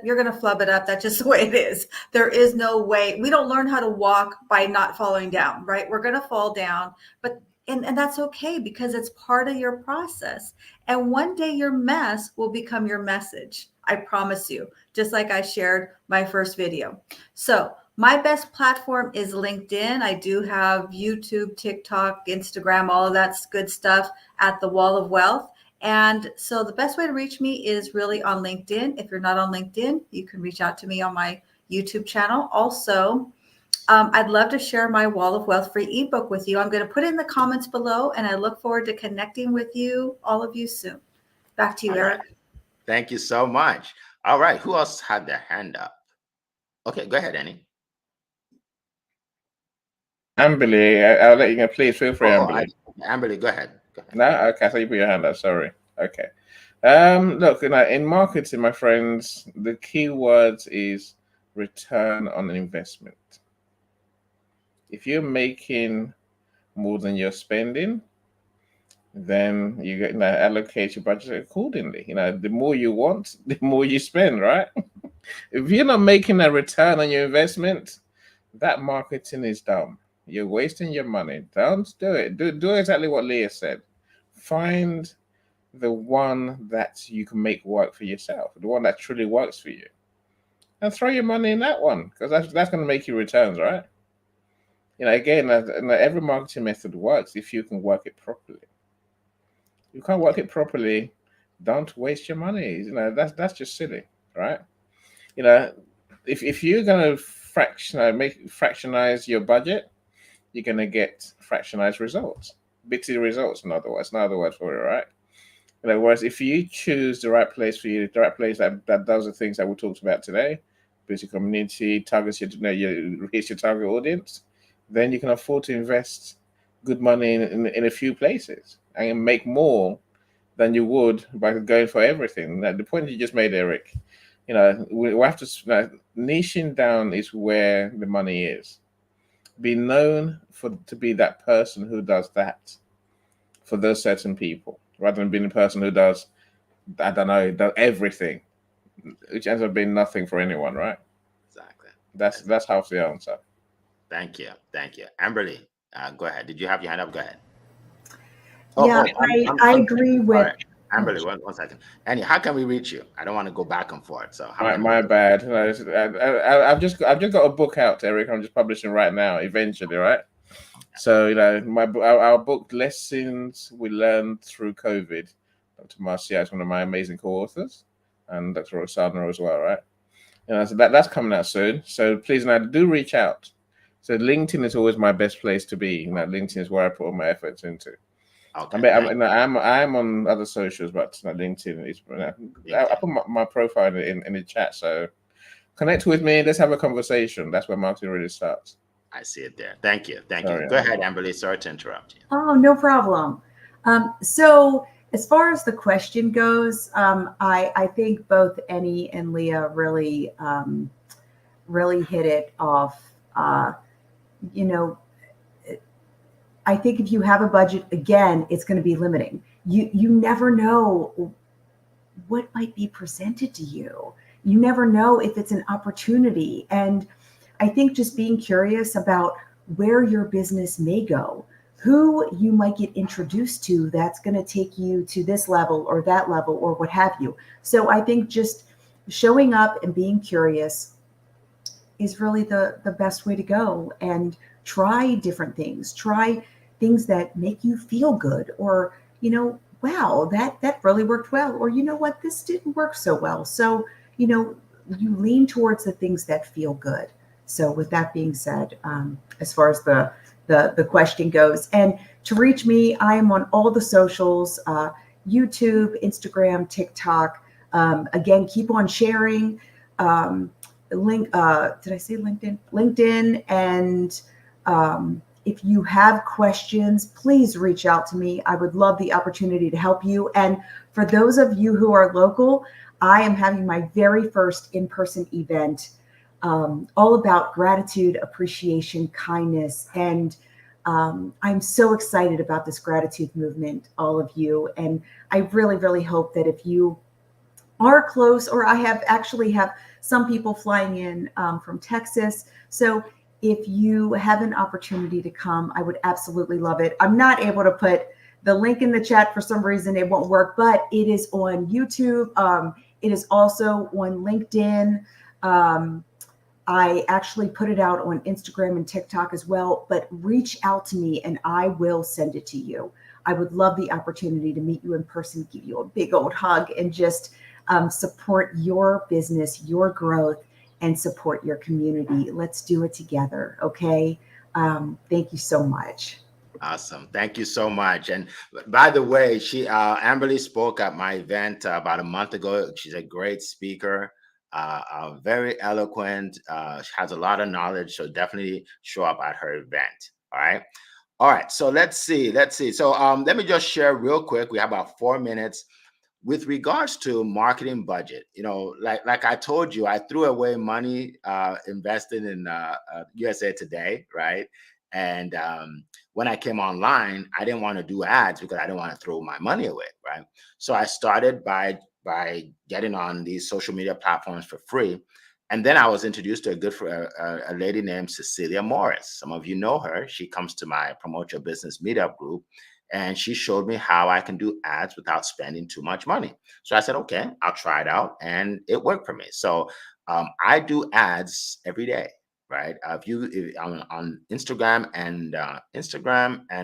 you're gonna flub it up. That's just the way it is. There is no way. We don't learn how to walk by not falling down, right? We're gonna fall down, but and that's okay because it's part of your process. And one day your mess will become your message. I promise you, just like I shared my first video. So my best platform is LinkedIn. I do have YouTube, TikTok, Instagram, all of that's good stuff at the Wall of Wealth. And so the best way to reach me is really on LinkedIn. If you're not on LinkedIn, you can reach out to me on my YouTube channel. Also, I'd love to share my Wall of Wealth free ebook with you. I'm going to put it in the comments below, and I look forward to connecting with you, all of you, soon. Back to you, All Eric. right. Thank you so much. All right. Who else had their hand up? Okay, go ahead, Annie. Amberly, I'll let you go. Please feel free, Amberly. Amberly, go ahead. Go ahead. No, okay. I thought you put your hand up. Sorry. Okay. Look, in marketing, my friends, the key words is return on investment. If you're making more than you're spending, then you get allocate your budget accordingly. The more you want, the more you spend, right? If you're not making a return on your investment, that marketing is dumb. You're wasting your money. Don't do it. Do exactly what Leah said. Find the one that you can make work for yourself, the one that truly works for you, and throw your money in that one, because that's going to make you returns, right? Again, every marketing method works if you can work it properly. You can't work it properly, don't waste your money. That's just silly, right? If you're going to fractionize your budget, you're going to get fractionized results, bitty results, in other words for it, right? Whereas if you choose the right place for you, the right place that does the things that we talked about today, builds your community, targets you reach your target audience, then you can afford to invest good money in a few places and make more than you would by going for everything. Now, the point you just made, Eric, we have to niching down is where the money is. Be known to be that person who does that for those certain people, rather than being the person who does everything, which ends up being nothing for anyone, right? Exactly. That's half the answer. Thank you. Amberly, go ahead. Did you have your hand up? Go ahead. I agree with. Right. Amberly, one second. Annie, how can we reach you? I don't want to go back and forth. So my bad. I've just got a book out, Eric. I'm just publishing right now. Eventually, right? So our book, Lessons We Learned Through COVID. Dr. Marcia is one of my amazing co-authors, and Dr. Roxana as well, right? So that's coming out soon. So please do reach out. So LinkedIn is always my best place to be. LinkedIn is where I put all my efforts into. Okay. I'm on other socials, but LinkedIn is. I put my profile in the chat, so connect with me. Let's have a conversation. That's where marketing really starts. I see it there. Thank you. Go ahead, Amberly. Sorry to interrupt you. Oh, no problem. So as far as the question goes, I think both Annie and Leah really hit it off. I think if you have a budget, again, it's going to be limiting. You never know what might be presented to you. You never know if it's an opportunity. And I think just being curious about where your business may go, who you might get introduced to that's going to take you to this level or that level or what have you. So I think just showing up and being curious is really the best way to go, and try different things. Try things that make you feel good, or, wow, that really worked well, or you know what, this didn't work so well. So, you lean towards the things that feel good. So with that being said, as far as the question goes, and to reach me, I am on all the socials, YouTube, Instagram, TikTok. Again, keep on sharing. Did I say LinkedIn? LinkedIn. And if you have questions, please reach out to me. I would love the opportunity to help you. And for those of you who are local, I am having my very first in-person event, all about gratitude, appreciation, kindness. And I'm so excited about this gratitude movement, all of you. And I really, really hope that if you are close, or I have some people flying in from Texas. So if you have an opportunity to come, I would absolutely love it. I'm not able to put the link in the chat for some reason. It won't work, but it is on YouTube. It is also on LinkedIn. I actually put it out on Instagram and TikTok as well, but reach out to me and I will send it to you. I would love the opportunity to meet you in person, give you a big old hug, and just support your business, your growth, and support your community. Let's do it together. Okay. Thank you so much. Awesome. Thank you so much. And by the way, Amberly spoke at my event about a month ago. She's a great speaker, very eloquent. She has a lot of knowledge. So definitely show up at her event. All right. All right. So let's see. So let me just share real quick. We have about 4 minutes with regards to marketing budget. Like I told you, I threw away money invested in USA Today, right? And when I came online, I didn't want to do ads because I didn't want to throw my money away, right? So I started by getting on these social media platforms for free. And then I was introduced to a lady named Cecilia Morris. Some of you know her. She comes to my Promote Your Business meetup group, and she showed me how I can do ads without spending too much money. So I said, okay, I'll try it out, and it worked for me. So I do ads every day, right? If on Instagram and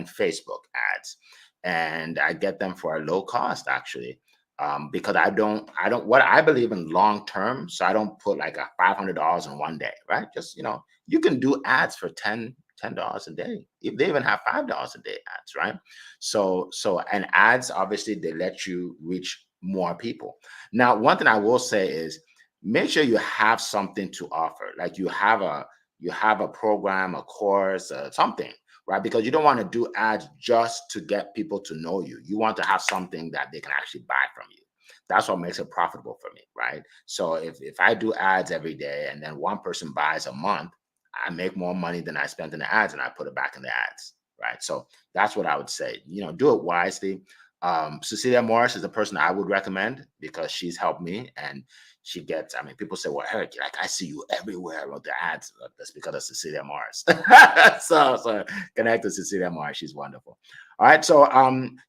Facebook ads, and I get them for a low cost actually. Because I don't what I believe in long term. So I don't put like a $500 in one day, right? Just, you can do ads for $10 a day. If they even have $5 a day ads, right? So and ads, obviously they let you reach more people. Now, one thing I will say is make sure you have something to offer. Like you have a program, a course, something, right? Because you don't want to do ads just to get people to know you. You want to have something that they can actually buy from you. That's what makes it profitable for me, right? So if I do ads every day and then one person buys a month, I make more money than I spent in the ads and I put it back in the ads, right? So that's what I would say. Do it wisely. Cecilia Morris is the person I would recommend because she's helped me, and she gets, people say, well, Eric, like I see you everywhere with the ads. That's because of Cecilia Morris. so connect to Cecilia Morris. She's wonderful. All right. So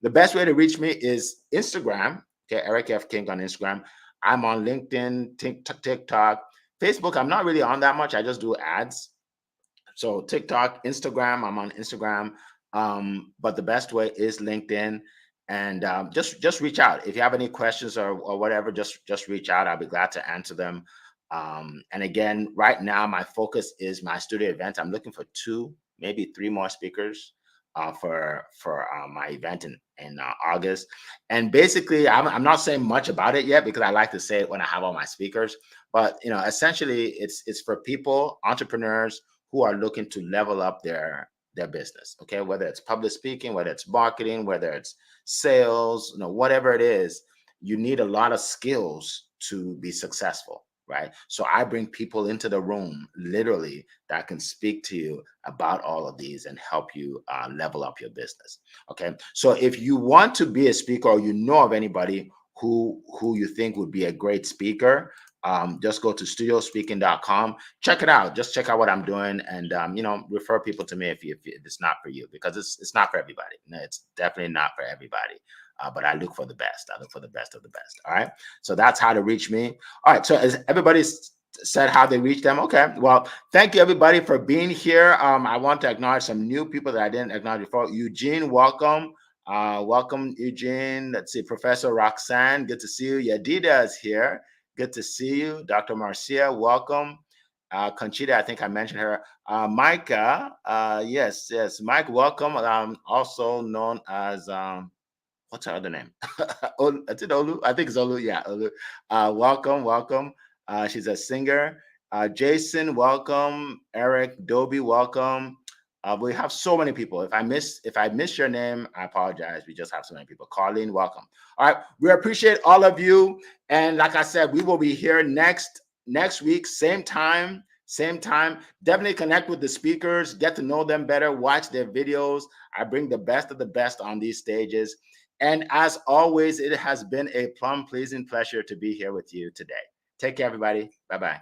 the best way to reach me is Instagram. Okay. Eric F. King on Instagram. I'm on LinkedIn, TikTok, Facebook. I'm not really on that much. I just do ads. So TikTok, Instagram, I'm on Instagram. But the best way is LinkedIn. And just reach out if you have any questions or whatever. Just reach out. I'll be glad to answer them. And again, right now my focus is my studio event. I'm looking for 2, maybe 3 more speakers for my event in August. And basically, I'm not saying much about it yet because I like to say it when I have all my speakers. But essentially, it's for people, entrepreneurs who are looking to level up their business. Okay, whether it's public speaking, whether it's marketing, whether it's sales, whatever it is, you need a lot of skills to be successful, right? So I bring people into the room literally that can speak to you about all of these and help you level up your business. Okay, so if you want to be a speaker or you know of anybody who you think would be a great speaker, just go to studiospeaking.com, check it out. Just check out what I'm doing, and refer people to me if it's not for you, because it's not for everybody. It's definitely not for everybody. But I look for the best. I look for the best of the best. All right. So that's how to reach me. All right. So as everybody said how they reach them. Okay. Well, thank you everybody for being here. I want to acknowledge some new people that I didn't acknowledge before. Eugene, welcome. Welcome, Eugene. Let's see, Professor Roxanne. Good to see you. Yadida is here. Good to see you. Dr. Marcia, welcome. Conchita, I think I mentioned her. Micah, yes. Mike, welcome. Also known as, what's her other name? Is it Olu? I think it's Olu. Yeah, Olu. Welcome. She's a singer. Jason, welcome. Eric, Dobie, welcome. We have so many people. If I miss your name, I apologize. We just have so many people. Colleen, welcome. All right. We appreciate all of you. And like I said, we will be here next week, same time. Definitely connect with the speakers, get to know them better, watch their videos. I bring the best of the best on these stages. And as always, it has been a plum pleasing pleasure to be here with you today. Take care, everybody. Bye-bye.